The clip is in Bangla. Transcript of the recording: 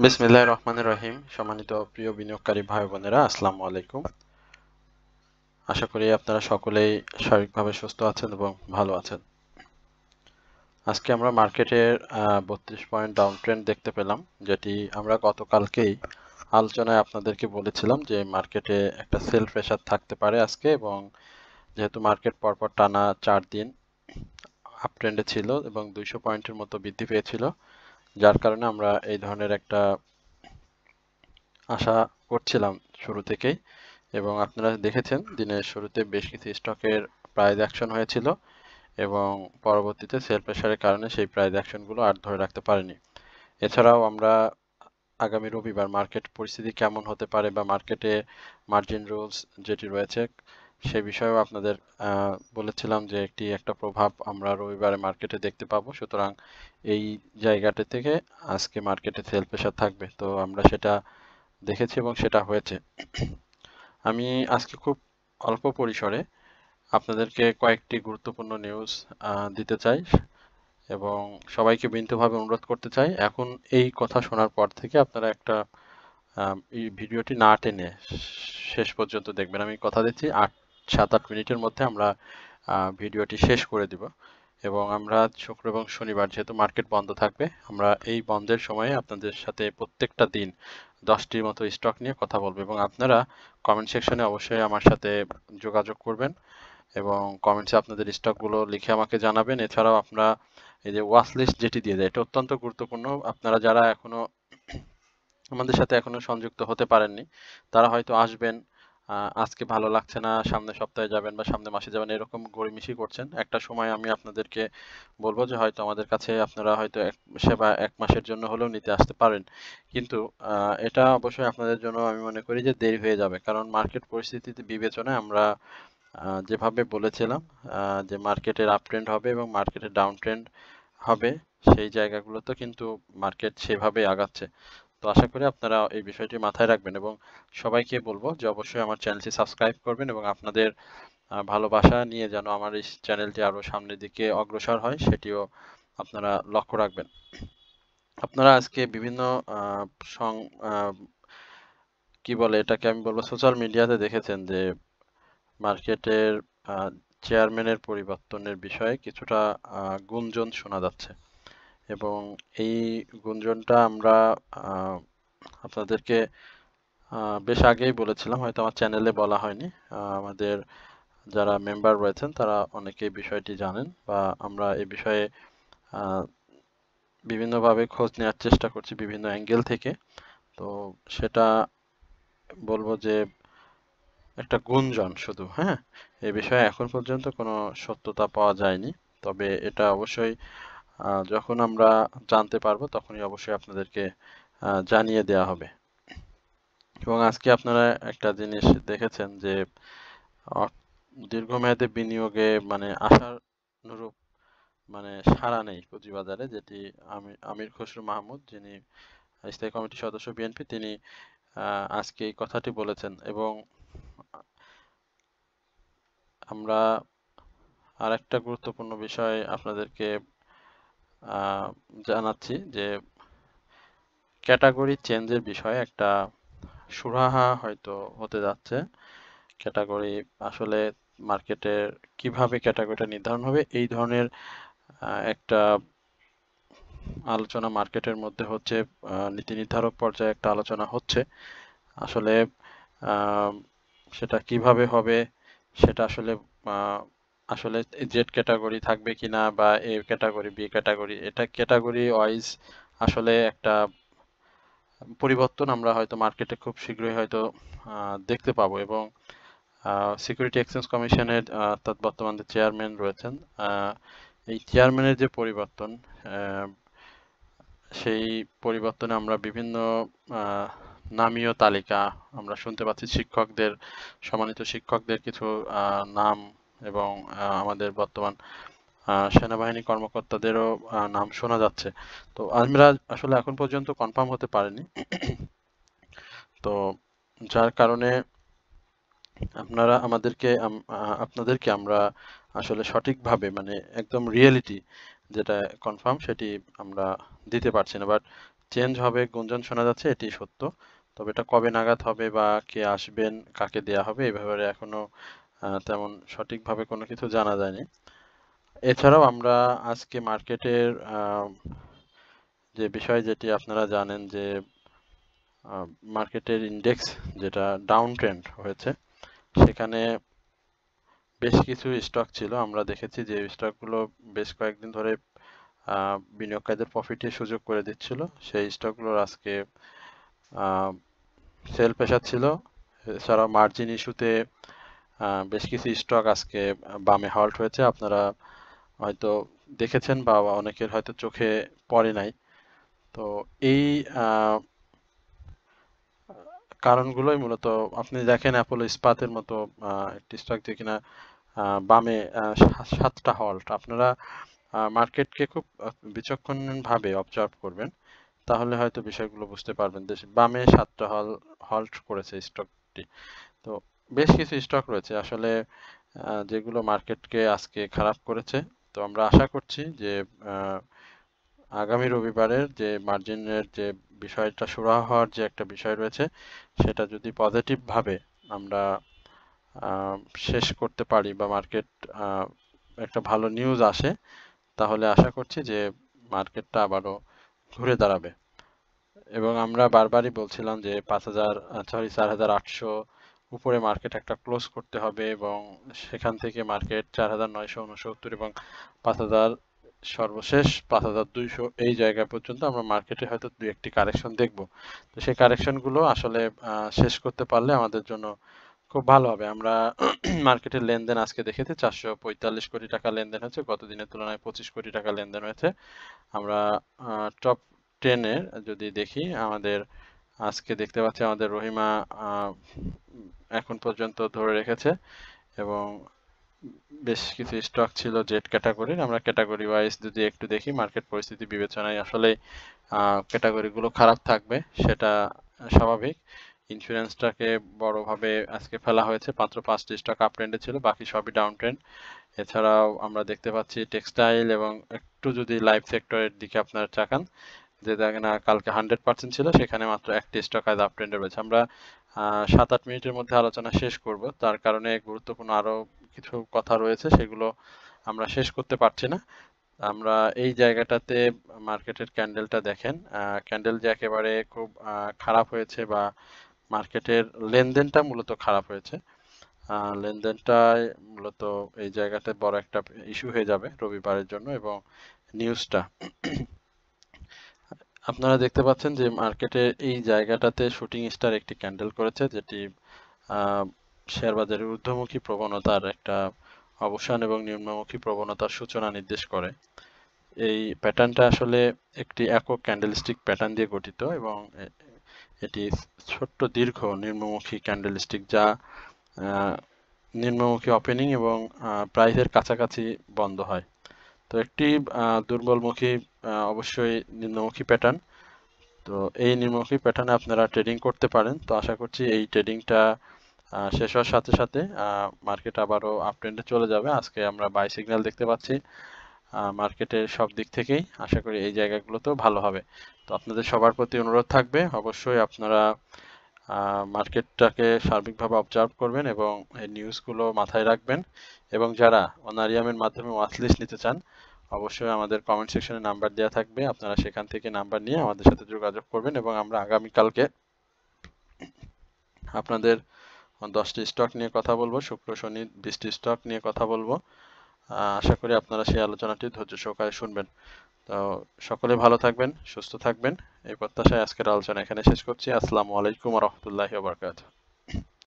বিসমিল্লাহির রহমানির রহিম। সম্মানিত প্রিয় বিনিয়োগকারী ভাই বোনেরা, আসসালামু আলাইকুম। আশা করি আপনারা সকলেই শারীরিকভাবে সুস্থ আছেন এবং ভালো আছেন। আজকে আমরা মার্কেটের 32 পয়েন্ট ডাউন ট্রেন্ড দেখতে পেলাম, যেটি আমরা গতকালকেই আলোচনায় আপনাদেরকে বলেছিলাম যে মার্কেটে একটা সেল প্রেসার থাকতে পারে আজকে, এবং যেহেতু মার্কেট পরপর টানা 4 দিন আপ ট্রেন্ডে ছিল এবং 200 পয়েন্টের মতো বৃদ্ধি পেয়েছিল, যার কারণে আমরা এই ধরনের একটা আশা করছিলাম শুরু থেকেই। এবং আপনারা দেখেছেন দিনের শুরুতে বেশ কিছু স্টকের প্রাইস অ্যাকশন হয়েছিল এবং পরবর্তীতে সেল প্রেসারের কারণে সেই প্রাইস অ্যাকশনগুলো আর ধরে রাখতে পারেনি। এছাড়াও আমরা আগামী রবিবার মার্কেট পরিস্থিতি কেমন হতে পারে বা মার্কেটে মার্জিন রুলস যেটি রয়েছে সে বিষয়েও আপনাদের বলেছিলাম যে একটা প্রভাব আমরা রবিবারে মার্কেটে দেখতে পাবো। সুতরাং এই জায়গাটা থেকে আজকে মার্কেটে সেল প্রেসার থাকবে, তো আমরা সেটা দেখেছি এবং সেটা হয়েছে। আমি আজকে খুব অল্প পরিসরে আপনাদেরকে কয়েকটি গুরুত্বপূর্ণ নিউজ দিতে চাই এবং সবাইকে বিনীতভাবে অনুরোধ করতে চাই, এখন এই কথা শোনার পর থেকে আপনারা এই ভিডিওটি না টেনে শেষ পর্যন্ত দেখবেন। আমি কথা দিচ্ছি 7-8 মিনিটের মধ্যে আমরা ভিডিওটি শেষ করে দিব এবং আমরা শুক্র এবং শনিবার যেহেতু মার্কেট বন্ধ থাকবে, আমরা এই বন্ধের সময়ে আপনাদের সাথে প্রত্যেকটা দিন 10টির মতো স্টক নিয়ে কথা বলবো এবং আপনারা কমেন্ট সেকশনে অবশ্যই আমার সাথে যোগাযোগ করবেন এবং কমেন্টসে আপনাদের স্টকগুলো লিখে আমাকে জানাবেন। এছাড়াও আপনারা এই যে ওয়াচ লিস্ট যেটি দিয়ে দেয়, এটা অত্যন্ত গুরুত্বপূর্ণ। আপনারা যারা এখনো আমাদের সাথে এখনো সংযুক্ত হতে পারেননি, তারা হয়তো আসবেন, আজকে ভালো লাগছে না সামনের সপ্তাহে যাবেন বা সামনের মাসে যাবেন, এরকম গড়িমসি করছেন। একটা সময় আমি আপনাদেরকে বলবো যে হয়তো আমাদের কাছে আপনারা হয়তো সেবা 1 মাসের জন্য হলেও নিতে আসতে পারেন, কিন্তু এটা অবশ্যই আপনাদের জন্য আমি মনে করি যে দেরি হয়ে যাবে, কারণ মার্কেট পরিস্থিতিতে বিবেচনায় আমরা যেভাবে বলেছিলাম যে মার্কেটের আপ ট্রেন্ড হবে এবং মার্কেটের ডাউন ট্রেন্ড হবে, সেই জায়গাগুলোতে কিন্তু মার্কেট সেভাবেই আগাচ্ছে। তো আশা করি আপনারা এই বিষয়টি মাথায় রাখবেন এবং সবাইকে বলবো যে অবশ্যই আমার চ্যানেলটি সাবস্ক্রাইব করবেন এবং আপনাদের ভালোবাসা নিয়ে যেন আমার এই চ্যানেলটি আরো সামনের দিকে অগ্রসর হয় সেটিও আপনারা লক্ষ্য রাখবেন। আপনারা আজকে বিভিন্ন আহ, সং আহ, কি বলে এটাকে, আমি বলবো সোশ্যাল মিডিয়াতে দেখেছেন যে মার্কেটের চেয়ারম্যানের পরিবর্তনের বিষয়ে কিছুটা গুঞ্জন শোনা যাচ্ছে এবং এই গুঞ্জনটা আমরা আহ, আপনাদেরকে বেশ আগেই বলেছিলাম, হয়তো আমার চ্যানেলে বলা হয়নি। আমাদের যারা মেম্বার রয়েছেন তারা অনেকেই বিষয়টি জানেন বা আমরা এই বিষয়ে আহ, বিভিন্নভাবে খোঁজ নেওয়ার চেষ্টা করছি বিভিন্ন অ্যাঙ্গেল থেকে। তো সেটা বলবো যে একটা গুঞ্জন শুধু, হ্যাঁ, এ বিষয়ে এখন পর্যন্ত কোনো সত্যতা পাওয়া যায়নি। তবে এটা অবশ্যই যখন আমরা জানতে পারবো তখনই অবশ্যই আপনাদেরকে জানিয়ে দেওয়া হবে। এবং আজকে আপনারা একটা জিনিস দেখেছেন যে অর- দীর্ঘমেয়াদে বিনিয়োগে মানে আশানুরূপ মানে সাড়া নেই পুঁজিবাজারে, যেটি আমির খসরু মাহমুদ, যিনি স্থায়ী কমিটির সদস্য বিএনপি, তিনি আজকে এই কথাটি বলেছেন। এবং আমরা আরেকটা গুরুত্বপূর্ণ বিষয় আপনাদেরকে জানাচ্ছি যে ক্যাটাগরি চেঞ্জের বিষয়ে একটা সুরাহা হয়তো হতে যাচ্ছে। ক্যাটাগরি আসলে মার্কেটের কিভাবে ক্যাটাগরিটা নির্ধারণ হবে, এই ধরনের একটা আলোচনা মার্কেটের মধ্যে হচ্ছে। নীতি নির্ধারক পর্যায়ে একটা আলোচনা হচ্ছে। আসলে আহ, সেটা কিভাবে হবে, সেটা আসলে আহ, আসলে জেড ক্যাটাগরি থাকবে কিনা বা এ ক্যাটাগরি বি ক্যাটাগরি, এটা ক্যাটাগরি ওয়াইজ আসলে একটা পরিবর্তন আমরা হয়তো মার্কেটে খুব শীঘ্রই হয়তো দেখতে পাবো। এবং সিকিউরিটি এক্সচেঞ্জ কমিশনের অর্থাৎ বর্তমান যে চেয়ারম্যান রয়েছেন, আহ, এই চেয়ারম্যানের যে পরিবর্তন, আহ, সেই পরিবর্তনে আমরা বিভিন্ন আহ, নামীয় তালিকা আমরা শুনতে পাচ্ছি। সম্মানিত শিক্ষকদের কিছু নাম এবং আমাদের বর্তমান সেনাবাহিনী কর্মকর্তাদেরও নাম শোনা যাচ্ছে। তো আমরা আসলে এখন পর্যন্ত কনফার্ম হতে পারিনি। তো যার কারণে আপনাদেরকে আমরা আসলে সঠিকভাবে মানে একদম রিয়েলিটি যেটা কনফার্ম সেটি আমরা দিতে পারছি না, বাট চেঞ্জ হবে গুঞ্জন শোনা যাচ্ছে, এটি সত্য। তবে এটা কবে নাগাদ হবে বা কে আসবেন, কাকে দেয়া হবে, এই ব্যাপারে এখনো তেমন সঠিকভাবে কোনো কিছু জানা যায়নি। এছাড়াও আমরা আজকে মার্কেটের যে বিষয়, যেটি আপনারা জানেন যে মার্কেটের ইন্ডেক্স যেটা ডাউন ট্রেন্ড হয়েছে, সেখানে বেশ কিছু স্টক ছিল, আমরা দেখেছি যে স্টকগুলো বেশ কয়েকদিন ধরে বিনিয়োগকারীদের প্রফিটের সুযোগ করে দিচ্ছিল। সেই স্টকগুলোর আজকে সেল প্রেসার ছিল। এছাড়াও মার্জিন ইস্যুতে বেশ কিছু স্টক আজকে বামে হল্ট হয়েছে, আপনারা হয়তো দেখেছেন বা অনেকের হয়তো চোখে পড়ে নাই। তো এই কারণগুলোই মূলত, আপনি দেখেন অ্যাপোলো ইস্পাতের মতো একটি স্টক যে কিনা বামে 7টা হল্ট, আপনারা মার্কেটকে খুব বিচক্ষণভাবে অবজার্ভ করবেন, তাহলে হয়তো বিষয়গুলো বুঝতে পারবেন। বামে 7টা হল্ট করেছে স্টকটি। তো বেশ কিছু স্টক রয়েছে আসলে যেগুলো মার্কেটকে আজকে খারাপ করেছে। তো আমরা আশা করছি যে আগামী রবিবারের যে মার্জিনের যে বিষয়টা সুরাহা হওয়ার যে একটা বিষয় রয়েছে, সেটা যদি পজিটিভ ভাবে আমরা শেষ করতে পারি বা মার্কেট একটা ভালো নিউজ আসে, তাহলে আশা করছি যে মার্কেটটা আবারও ঘুরে দাঁড়াবে। এবং আমরা বারবারই বলছিলাম যে 4,800 উপরে মার্কেট একটা ক্লোজ করতে হবে, এবং সেখান থেকে মার্কেট 4,969 এবং 5,000 সর্বশেষ 5,200 এই জায়গা পর্যন্ত আমরা মার্কেটে হয়তো দুই একটি কারেকশন দেখব। তো সেই কারেকশনগুলো আসলে শেষ করতে পারলে আমাদের জন্য খুব ভালো হবে। আমরা মার্কেটের লেনদেন আজকে দেখেছি 445 কোটি টাকা লেনদেন হয়েছে, গত দিনের তুলনায় 25 কোটি টাকা লেনদেন হয়েছে। আমরা টপ 10 এর যদি দেখি, আমাদের আজকে দেখতে পাচ্ছি আমাদের রহিমা এখন পর্যন্ত ধরে রেখেছে, এবং বেশ কিছু স্টক ছিল জেড ক্যাটাগরির। আমরা ক্যাটাগরি ওয়াইজ যদি একটু দেখি, মার্কেট পরিস্থিতি বিবেচনায় আসলে ক্যাটাগরিগুলো খারাপ থাকবে, সেটা স্বাভাবিক। ইন্স্যুরেন্সটাকে বড়ভাবে আজকে ফেলা হয়েছে, মাত্র 5টি স্টক আপ ট্রেন্ডে ছিল, বাকি সবই ডাউন ট্রেন্ড। এছাড়াও আমরা দেখতে পাচ্ছি টেক্সটাইল, এবং একটু যদি লাইফ সেক্টরের দিকে আপনার তাকান, যে দেখেন কালকে 100% ছিল, সেখানে মাত্র একটি স্টক আজ আপ ট্রেন্ডে রয়েছে। আমরা 7-8 মিনিটের মধ্যে আলোচনা শেষ করব, তার কারণে গুরুত্বপূর্ণ আরো কিছু কথা রয়েছে, সেগুলো আমরা শেষ করতে পারছি না। আমরা এই জায়গাটাতে মার্কেটের ক্যান্ডেলটা দেখেন, ক্যান্ডেল যে একেবারে খুব খারাপ হয়েছে, বা মার্কেটের লেনদেনটা মূলত খারাপ হয়েছে। লেনদেনটাই মূলত এই জায়গাতে বড় একটা ইস্যু হয়ে যাবে রবিবারের জন্য। এবং নিউজটা আপনারা দেখতে পাচ্ছেন যে মার্কেটে এই জায়গাটাতে শুটিং স্টার একটি ক্যান্ডেল করেছে, যেটি শেয়ার বাজারের ঊর্ধ্বমুখী প্রবণতার একটা অবসান এবং নিম্নমুখী প্রবণতার সূচনা নির্দেশ করে। এই প্যাটার্নটা আসলে একটি একক ক্যান্ডেলস্টিক প্যাটার্ন দিয়ে গঠিত, এবং এটি ছোট্ট দীর্ঘ নিম্নমুখী ক্যান্ডেলস্টিক, যা নিম্নমুখী ওপেনিং এবং প্রাইসের কাছাকাছি বন্ধ হয়। তো একটি দুর্বলমুখী অবশ্যই নিম্নমুখী প্যাটার্ন। তো এই নিম্নমুখী প্যাটার্নে আপনারা ট্রেডিং করতে পারেন। তো আশা করছি এই ট্রেডিংটা শেষ হওয়ার সাথে সাথে মার্কেট আবারও আপ ট্রেন্ডে চলে যাবে। আজকে আমরা বাই সিগন্যাল দেখতে পাচ্ছি মার্কেটের সব দিক থেকেই, আশা করি এই জায়গাগুলোতেও ভালো হবে। তো আপনাদের সবার প্রতি অনুরোধ থাকবে, অবশ্যই আপনারা মার্কেটটাকে সার্বিকভাবে অবজার্ভ করবেন এবং এই নিউজগুলো মাথায় রাখবেন। এবং যারা অনারিয়ামের মাধ্যমে ওয়াচলিস্ট নিতে চান, অবশ্যই আমাদের কমেন্ট সেকশনে নাম্বার দেওয়া থাকবে, আপনারা সেখান থেকে নাম্বার নিয়ে আমাদের সাথে যোগাযোগ করবেন, এবং আমরা আগামীকালকে আপনাদের 10টি স্টক নিয়ে কথা বলবো, শুক্র শনি 20টি স্টক নিয়ে কথা বলবো। আশা করি আপনারা সেই আলোচনাটি ধৈর্য সহকারে শুনবেন। তো সকলে ভালো থাকবেন, সুস্থ থাকবেন, এই প্রত্যাশায় আজকের আলোচনা এখানে শেষ করছি। আসসালামু আলাইকুম ওয়া রাহমাতুল্লাহি ওয়া বারাকাতুহু।